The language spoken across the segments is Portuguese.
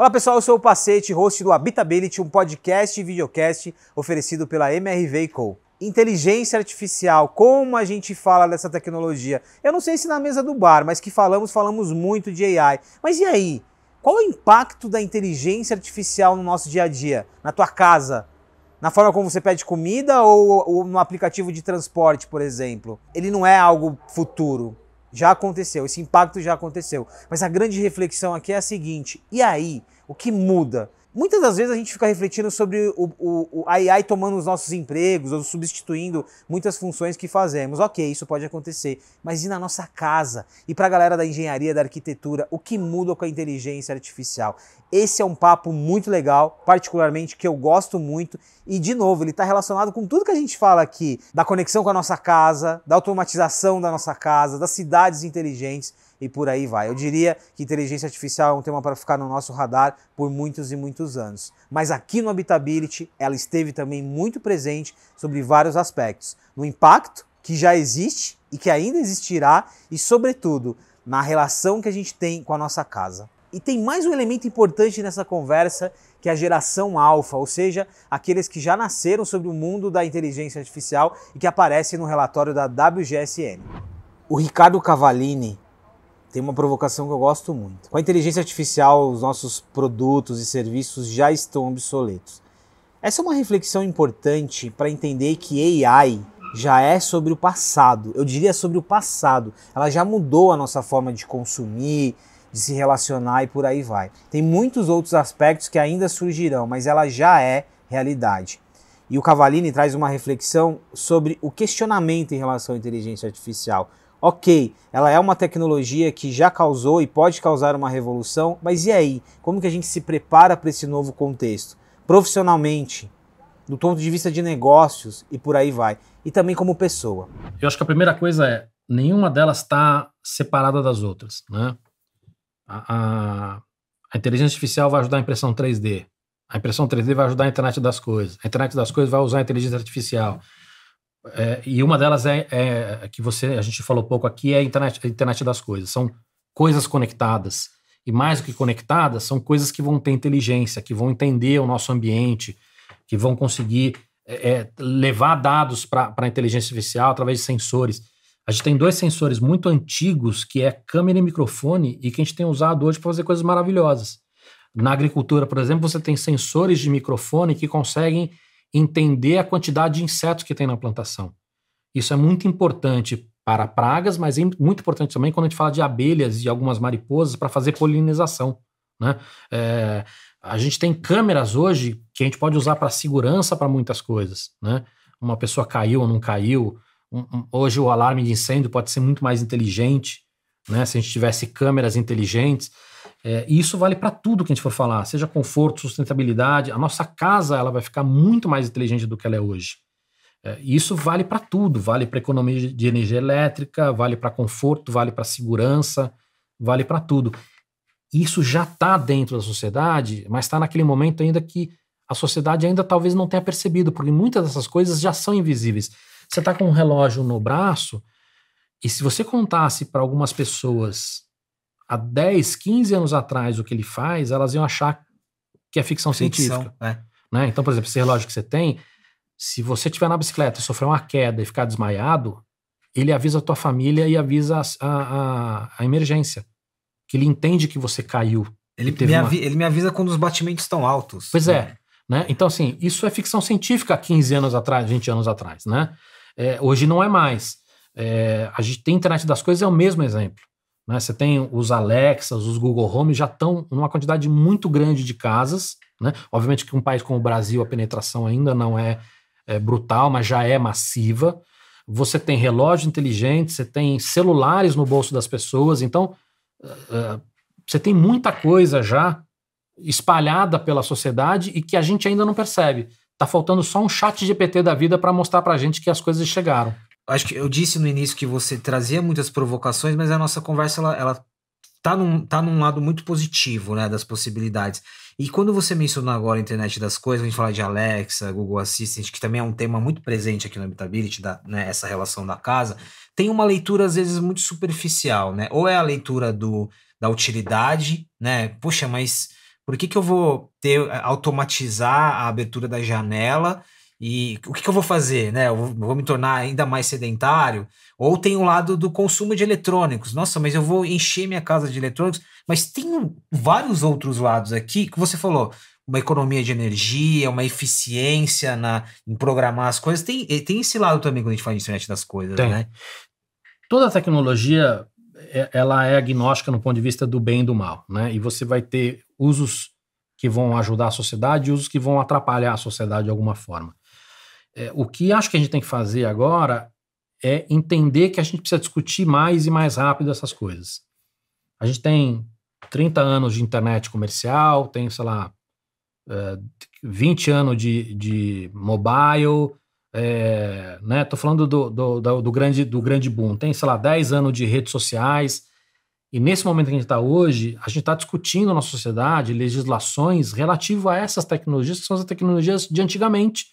Olá pessoal, eu sou o Pacete, host do Habitability, um podcast e videocast oferecido pela MRV & Co. Inteligência artificial, como a gente fala dessa tecnologia? Eu não sei se na mesa do bar, mas que falamos muito de AI. Mas e aí? Qual é o impacto da inteligência artificial no nosso dia a dia? Na tua casa? Na forma como você pede comida ou no aplicativo de transporte, por exemplo? Ele não é algo futuro. Já aconteceu, esse impacto já aconteceu. Mas a grande reflexão aqui é a seguinte, e aí? O que muda? Muitas das vezes a gente fica refletindo sobre a AI tomando os nossos empregos ou substituindo muitas funções que fazemos. Ok, isso pode acontecer, mas e na nossa casa? E para a galera da engenharia, da arquitetura, o que muda com a inteligência artificial? Esse é um papo muito legal, particularmente que eu gosto muito e, de novo, ele está relacionado com tudo que a gente fala aqui, da conexão com a nossa casa, da automatização da nossa casa, das cidades inteligentes e por aí vai. Eu diria que inteligência artificial é um tema para ficar no nosso radar por muitos e muitos anos. Mas aqui no Habitability, ela esteve também muito presente sobre vários aspectos. No impacto, que já existe e que ainda existirá, e sobretudo, na relação que a gente tem com a nossa casa. E tem mais um elemento importante nessa conversa, que é a geração alfa, ou seja, aqueles que já nasceram sobre o mundo da inteligência artificial e que aparecem no relatório da WGSN. O Ricardo Cavallini tem uma provocação que eu gosto muito. Com a inteligência artificial, os nossos produtos e serviços já estão obsoletos. Essa é uma reflexão importante para entender que AI já é sobre o passado. Eu diria sobre o passado. Ela já mudou a nossa forma de consumir, de se relacionar e por aí vai. Tem muitos outros aspectos que ainda surgirão, mas ela já é realidade. E o Cavallini traz uma reflexão sobre o questionamento em relação à inteligência artificial. Ok, ela é uma tecnologia que já causou e pode causar uma revolução, mas e aí? Como que a gente se prepara para esse novo contexto? Profissionalmente, do ponto de vista de negócios e por aí vai. E também como pessoa. Eu acho que a primeira coisa é, nenhuma delas está separada das outras, né? A inteligência artificial vai ajudar a impressão 3D. A impressão 3D vai ajudar a internet das coisas. A internet das coisas vai usar a inteligência artificial. E uma delas que a gente falou pouco aqui, é a internet das coisas. São coisas conectadas. E mais do que conectadas, são coisas que vão ter inteligência, que vão entender o nosso ambiente, que vão conseguir levar dados para a inteligência artificial através de sensores. A gente tem dois sensores muito antigos, que é câmera e microfone, e que a gente tem usado hoje para fazer coisas maravilhosas. Na agricultura, por exemplo, você tem sensores de microfone que conseguem entender a quantidade de insetos que tem na plantação. Isso é muito importante para pragas, mas é muito importante também quando a gente fala de abelhas e algumas mariposas para fazer polinização, né? A gente tem câmeras hoje que a gente pode usar para segurança para muitas coisas, né? Uma pessoa caiu ou não caiu. Hoje o alarme de incêndio pode ser muito mais inteligente, né? Se a gente tivesse câmeras inteligentes. E isso vale para tudo que a gente for falar, seja conforto, sustentabilidade. A nossa casa ela vai ficar muito mais inteligente do que ela é hoje. Isso vale para tudo, vale para economia de energia elétrica, vale para conforto, vale para segurança, vale para tudo. Isso já está dentro da sociedade, mas está naquele momento ainda que a sociedade ainda talvez não tenha percebido, porque muitas dessas coisas já são invisíveis. Você está com um relógio no braço, e se você contasse para algumas pessoas há 10, 15 anos atrás o que ele faz, elas iam achar que é ficção científica. Né? Então, por exemplo, esse relógio que você tem, se você estiver na bicicleta e sofrer uma queda e ficar desmaiado, ele avisa a tua família e avisa a emergência. Que ele entende que você caiu. Ele me avisa quando os batimentos estão altos. Pois é. Né? Então, assim, isso é ficção científica há 15 anos atrás, 20 anos atrás. Né? Hoje não é mais. A gente tem internet das coisas, é o mesmo exemplo. Né? Você tem os Alexas, os Google Home, já estão numa quantidade muito grande de casas. Né? Obviamente que um país como o Brasil, a penetração ainda não é brutal, mas já é massiva. Você tem relógio inteligente, você tem celulares no bolso das pessoas. Então, você tem muita coisa já espalhada pela sociedade e que a gente ainda não percebe. Tá faltando só um chat GPT da vida para mostrar pra gente que as coisas chegaram. Acho que eu disse no início que você trazia muitas provocações, mas a nossa conversa ela tá num lado muito positivo, né, das possibilidades. E quando você mencionou agora a internet das coisas, a gente fala de Alexa, Google Assistant, que também é um tema muito presente aqui no Habitability, né, essa relação da casa, tem uma leitura às vezes muito superficial, né? Ou é a leitura da utilidade, né? Poxa, mas Por que eu vou automatizar a abertura da janela e o que eu vou fazer, né? Eu vou me tornar ainda mais sedentário? Ou tem o lado do consumo de eletrônicos. Nossa, mas eu vou encher minha casa de eletrônicos. Mas tem vários outros lados aqui que você falou. Uma economia de energia, uma eficiência em programar as coisas. Tem esse lado também quando a gente fala de internet das coisas, né? Toda tecnologia, ela é agnóstica no ponto de vista do bem e do mal, né? E você vai ter usos que vão ajudar a sociedade e usos que vão atrapalhar a sociedade de alguma forma. O que acho que a gente tem que fazer agora é entender que a gente precisa discutir mais e mais rápido essas coisas. A gente tem 30 anos de internet comercial, tem, sei lá, 20 anos de mobile, né? Tô falando do grande boom. Tem, sei lá, 10 anos de redes sociais. E nesse momento que a gente está hoje, a gente está discutindo na sociedade legislações relativas a essas tecnologias, que são as tecnologias de antigamente,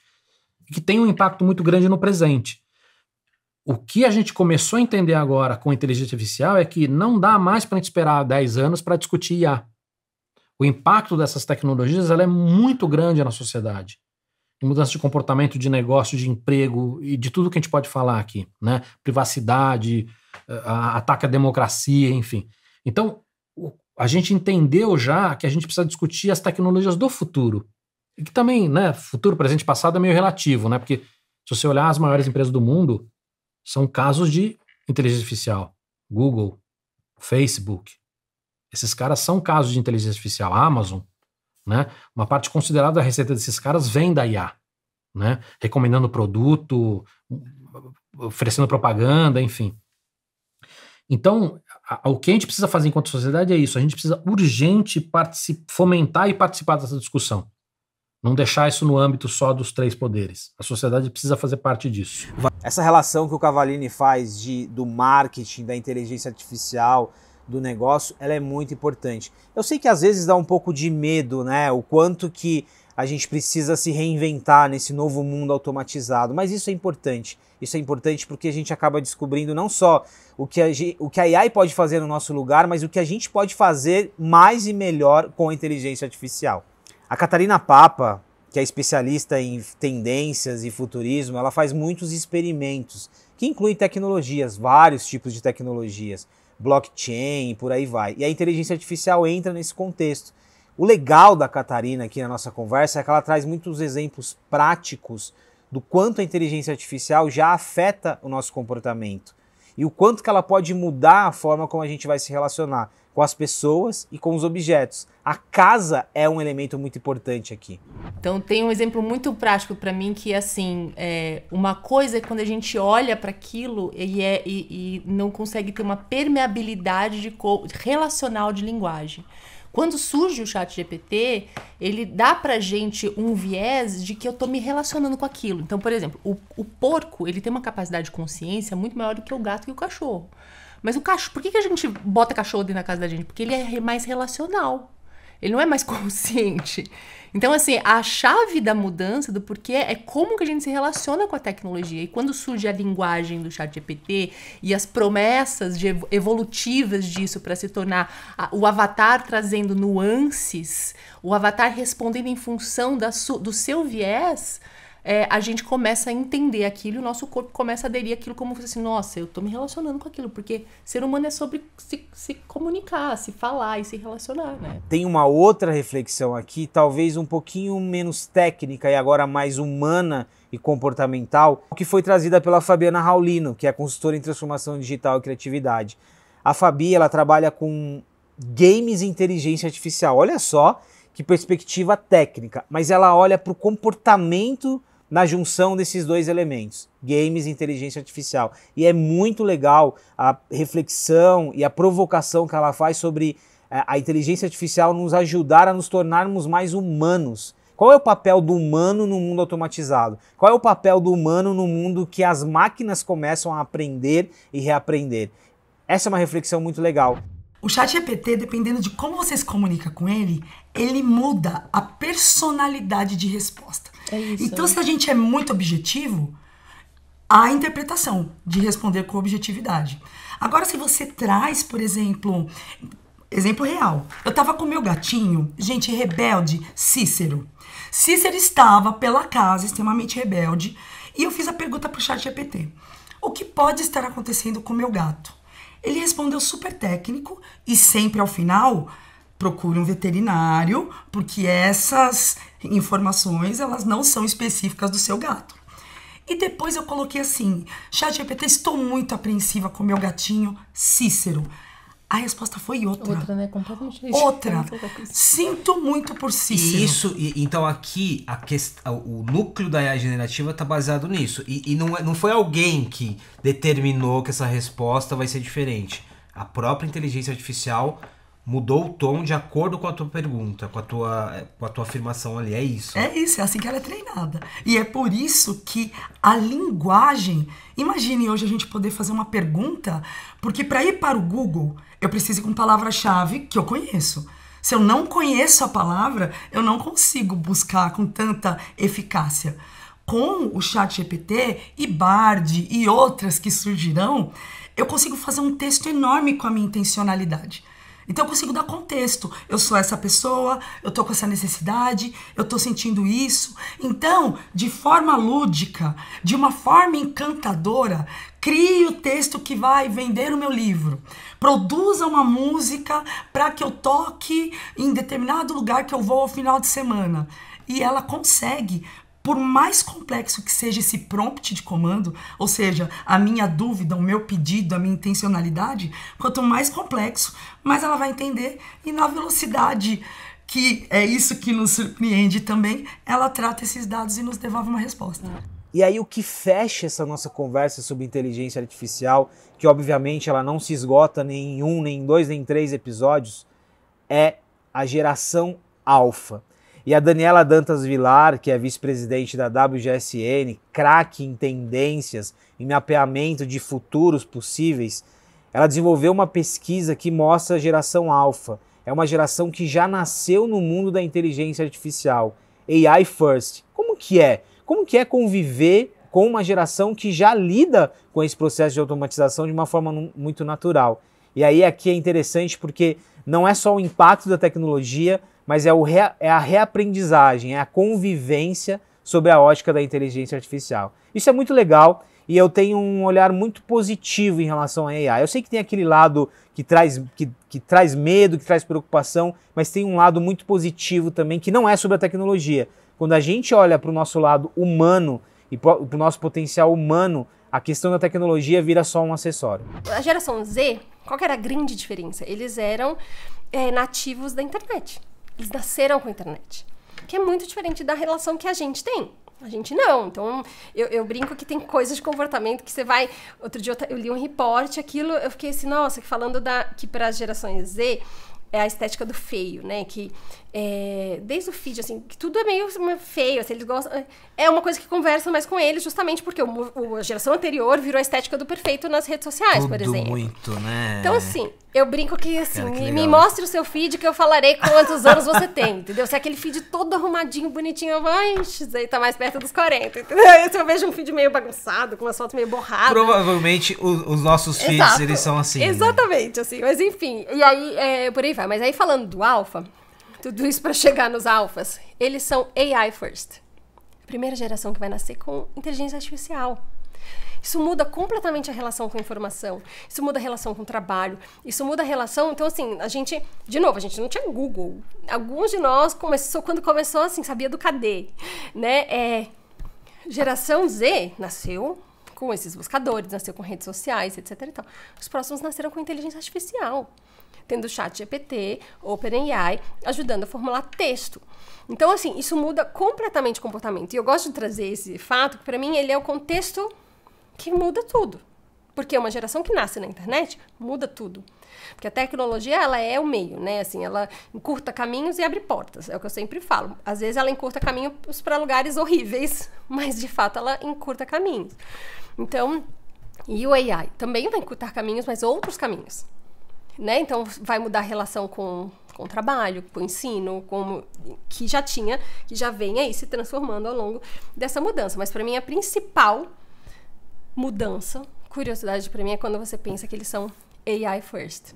que têm um impacto muito grande no presente. O que a gente começou a entender agora com a inteligência artificial é que não dá mais para a gente esperar 10 anos para discutir IA. O impacto dessas tecnologias ela é muito grande na sociedade. Em mudança de comportamento, de negócio, de emprego e de tudo que a gente pode falar aqui, né? Privacidade, ataque à democracia, enfim. Então, a gente entendeu já que a gente precisa discutir as tecnologias do futuro. E que também, né, futuro, presente e passado é meio relativo, né? Porque se você olhar as maiores empresas do mundo, são casos de inteligência artificial. Google, Facebook. Esses caras são casos de inteligência artificial. A Amazon, né? Uma parte considerável da receita desses caras vem da IA, né? Recomendando produto, oferecendo propaganda, enfim. Então, o que a gente precisa fazer enquanto sociedade é isso. A gente precisa urgente fomentar e participar dessa discussão. Não deixar isso no âmbito só dos 3 poderes. A sociedade precisa fazer parte disso. Essa relação que o Cavallini faz do marketing, da inteligência artificial, do negócio, ela é muito importante. Eu sei que às vezes dá um pouco de medo, né? O quanto que a gente precisa se reinventar nesse novo mundo automatizado, mas isso é importante. Isso é importante porque a gente acaba descobrindo não só o que a AI pode fazer no nosso lugar, mas o que a gente pode fazer mais e melhor com a inteligência artificial. A Catarina Papa, que é especialista em tendências e futurismo, ela faz muitos experimentos, que incluem tecnologias, vários tipos de tecnologias, blockchain, por aí vai. E a inteligência artificial entra nesse contexto. O legal da Catarina aqui na nossa conversa é que ela traz muitos exemplos práticos do quanto a inteligência artificial já afeta o nosso comportamento e o quanto que ela pode mudar a forma como a gente vai se relacionar com as pessoas e com os objetos. A casa é um elemento muito importante aqui. Então tem um exemplo muito prático para mim que assim, uma coisa é quando a gente olha para aquilo e não consegue ter uma permeabilidade relacional de linguagem. Quando surge o ChatGPT, ele dá pra gente um viés de que eu tô me relacionando com aquilo. Então, por exemplo, o porco, ele tem uma capacidade de consciência muito maior do que o gato e o cachorro. Mas o cachorro, por que a gente bota cachorro dentro da casa da gente? Porque ele é mais relacional. Ele não é mais consciente. Então, assim, a chave da mudança do porquê é como que a gente se relaciona com a tecnologia. E quando surge a linguagem do ChatGPT e as promessas evolutivas disso para se tornar o avatar trazendo nuances, o avatar respondendo em função do seu viés, a gente começa a entender aquilo e o nosso corpo começa a aderir aquilo como assim, nossa, eu tô me relacionando com aquilo, porque ser humano é sobre se comunicar, se falar e se relacionar, né? Tem uma outra reflexão aqui, talvez um pouquinho menos técnica e agora mais humana e comportamental, que foi trazida pela Fabiana Raulino, que é consultora em transformação digital e criatividade. A Fabi, ela trabalha com games e inteligência artificial. Olha só que perspectiva técnica, mas ela olha para o comportamento na junção desses dois elementos, games e inteligência artificial. E é muito legal a reflexão e a provocação que ela faz sobre a inteligência artificial nos ajudar a nos tornarmos mais humanos. Qual é o papel do humano no mundo automatizado? Qual é o papel do humano no mundo que as máquinas começam a aprender e reaprender? Essa é uma reflexão muito legal. O ChatGPT, dependendo de como você se comunica com ele, ele muda a personalidade de resposta. É isso, então, se a gente é muito objetivo, há a interpretação de responder com objetividade. Agora, se você traz, por exemplo, Exemplo real. Eu tava com meu gatinho, gente, rebelde, Cícero. Cícero estava pela casa, extremamente rebelde, e eu fiz a pergunta pro ChatGPT. O que pode estar acontecendo com meu gato? Ele respondeu super técnico e sempre ao final, procure um veterinário, porque essas informações, elas não são específicas do seu gato. E depois eu coloquei assim, ChatGPT, estou muito apreensiva com meu gatinho Cícero. A resposta foi outra. Outra, né? Completamente Outra. Sinto muito por Cícero. Então aqui o núcleo da IA generativa está baseado nisso. E não foi alguém que determinou que essa resposta vai ser diferente. A própria inteligência artificial mudou o tom de acordo com a tua pergunta, com a tua afirmação ali. É isso. É isso, é assim que ela é treinada. E é por isso que a linguagem... Imagine hoje a gente poder fazer uma pergunta, porque para ir para o Google, eu preciso ir com palavra-chave que eu conheço. Se eu não conheço a palavra, eu não consigo buscar com tanta eficácia. Com o ChatGPT e Bard e outras que surgirão, eu consigo fazer um texto enorme com a minha intencionalidade. Então eu consigo dar contexto. Eu sou essa pessoa, eu tô com essa necessidade, eu tô sentindo isso. Então, de forma lúdica, de uma forma encantadora, crie o texto que vai vender o meu livro. Produza uma música para que eu toque em determinado lugar que eu vou ao final de semana. E ela consegue. Por mais complexo que seja esse prompt de comando, ou seja, a minha dúvida, o meu pedido, a minha intencionalidade, quanto mais complexo, mais ela vai entender. E na velocidade, que é isso que nos surpreende também, ela trata esses dados e nos devolve uma resposta. E aí o que fecha essa nossa conversa sobre inteligência artificial, que obviamente ela não se esgota nem em 1, nem em 2, nem em 3 episódios, é a geração alfa. E a Daniela Dantas Vilar, que é vice-presidente da WGSN, craque em tendências, em mapeamento de futuros possíveis, ela desenvolveu uma pesquisa que mostra a geração alfa. É uma geração que já nasceu no mundo da inteligência artificial. AI first. Como que é? Como que é conviver com uma geração que já lida com esse processo de automatização de uma forma muito natural? E aí aqui é interessante porque não é só o impacto da tecnologia, mas é a reaprendizagem, é a convivência sobre a ótica da inteligência artificial. Isso é muito legal e eu tenho um olhar muito positivo em relação à AI. Eu sei que tem aquele lado que traz medo, que traz preocupação, mas tem um lado muito positivo também, que não é sobre a tecnologia. Quando a gente olha para o nosso lado humano e para o nosso potencial humano, a questão da tecnologia vira só um acessório. A geração Z, qual que era a grande diferença? Eles eram nativos da internet. Eles nasceram com a internet. Que é muito diferente da relação que a gente tem. A gente não. Então, eu brinco que tem coisas de comportamento que você vai... Outro dia eu li um report, aquilo, eu fiquei assim, nossa, falando que para as gerações Z é a estética do feio, né? Que desde o feed, assim, que tudo é meio feio, assim, eles gostam... É uma coisa que conversa mais com eles, justamente porque a geração anterior virou a estética do perfeito nas redes sociais, tudo por exemplo. Muito, né? Então, assim, eu brinco que, assim, Cara, que me mostre o seu feed que eu falarei quantos anos você tem, entendeu? Se é aquele feed todo arrumadinho, bonitinho, eu vou, isso aí tá mais perto dos 40, entendeu? Se eu vejo um feed meio bagunçado, com umas fotos meio borradas... Provavelmente os nossos feeds, Exato. eles são assim. Exatamente, né? Assim, mas enfim. E aí, por aí vai. Mas aí, falando do alfa, tudo isso para chegar nos alfas, eles são AI first. Primeira geração que vai nascer com inteligência artificial. Isso muda completamente a relação com a informação. Isso muda a relação com o trabalho. Isso muda a relação... Então, assim, a gente não tinha Google. Alguns de nós, quando começou, assim, sabia do KD, né? Geração Z nasceu com esses buscadores, nasceu com redes sociais, etc. e tal. Os próximos nasceram com inteligência artificial, tendo o ChatGPT, OpenAI, ajudando a formular texto. Então, assim, isso muda completamente o comportamento. E eu gosto de trazer esse fato, que para mim ele é o contexto que muda tudo. Porque uma geração que nasce na internet muda tudo. Porque a tecnologia, ela é o meio, né? Assim, ela encurta caminhos e abre portas. É o que eu sempre falo. Às vezes ela encurta caminhos para lugares horríveis, mas de fato ela encurta caminhos. Então, e o AI também vai encurtar caminhos, mas outros caminhos. Né? Então, vai mudar a relação com o trabalho, com o ensino, que já vem aí se transformando ao longo dessa mudança. Mas, para mim, a principal mudança, curiosidade para mim, é quando você pensa que eles são AI first.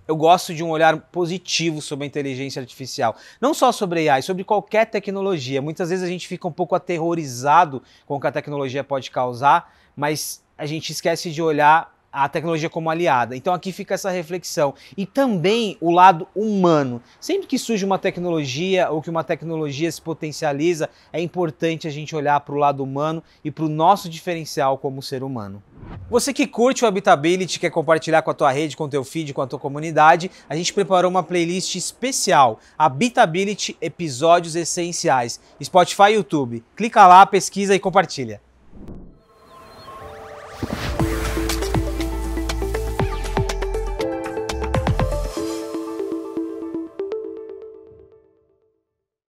eu gosto de um olhar positivo sobre a inteligência artificial. Não só sobre AI, sobre qualquer tecnologia. Muitas vezes a gente fica um pouco aterrorizado com o que a tecnologia pode causar, mas a gente esquece de olhar a tecnologia como aliada. Então aqui fica essa reflexão. E também o lado humano. Sempre que surge uma tecnologia ou que uma tecnologia se potencializa, é importante a gente olhar para o lado humano e para o nosso diferencial como ser humano. Você que curte o Habitability, quer compartilhar com a tua rede, com o teu feed, com a tua comunidade, a gente preparou uma playlist especial, Habitability Episódios Essenciais, Spotify e YouTube. Clica lá, pesquisa e compartilha.